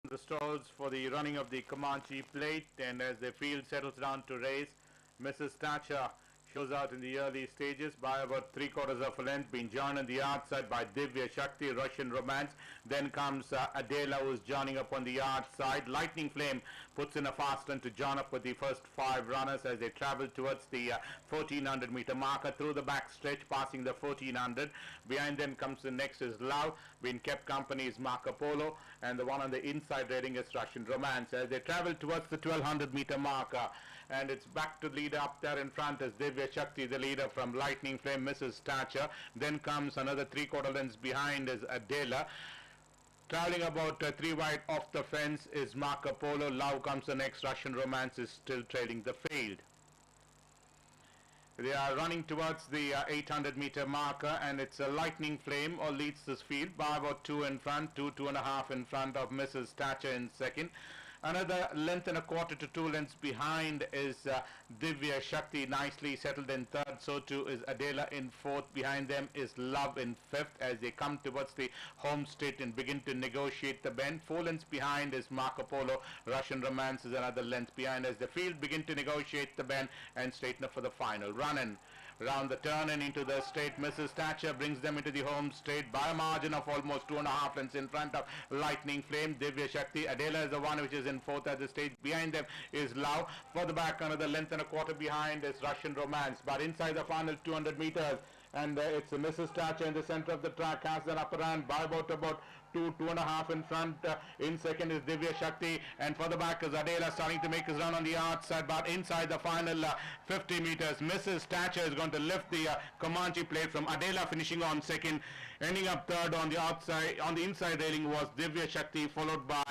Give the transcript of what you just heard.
the stalls for the running of the Comanche plate, and as the field settles down to race, Mrs. Thatcher shows out in the early stages by about 3/4 of a length, being joined on the outside by Divya Shakti, Russian Romance. Then comes Adela, who's joining up on the outside. Lightning Flame puts in a fast run to join up with the first 5 runners as they travel towards the 1400 meter marker through the back stretch, passing the 1400. Behind them comes the next is Love, being kept company is Marco Polo, and the one on the inside rating is Russian Romance as they travel towards the 1200 meter marker. And it's back to lead up there in front as Divya Shakti, the leader from Lightning Flame, Mrs. Thatcher. Then comes another 3/4 lengths behind is Adela. Traveling about 3 wide off the fence is Marco Polo. Love comes the next. Russian Romance is still trailing the field. They are running towards the 800 meter marker, and it's a Lightning Flame or leads this field by about 2 in front, 2.5 in front of Mrs. Thatcher in second. Another length and a quarter to 2 lengths behind is Divya Shakti, nicely settled in third. So too is Adela in fourth. Behind them is Love in fifth as they come towards the home straight and begin to negotiate the bend. 4 lengths behind is Marco Polo. Russian Romance is another length behind as the field begin to negotiate the bend and straighten up for the final run-in. Round the turn and into the straight, Mrs. Thatcher brings them into the home straight by a margin of almost 2.5 lengths in front of Lightning Flame. Divya Shakti, Adela is the one which is in fourth at the stage. Behind them is Love. For the back, another length and a quarter behind is Russian Romance. But inside the final 200 meters, and it's Mrs. Thatcher in the center of the track, has an upper hand by about 2.5 in front. In second is Divya Shakti, and for the back is Adela starting to make his run on the outside. But inside the final 50 meters, Mrs. Thatcher is going to lift the Comanche plate from Adela, finishing on second. Ending up third on the outside, on the inside railing was Divya Shakti, followed by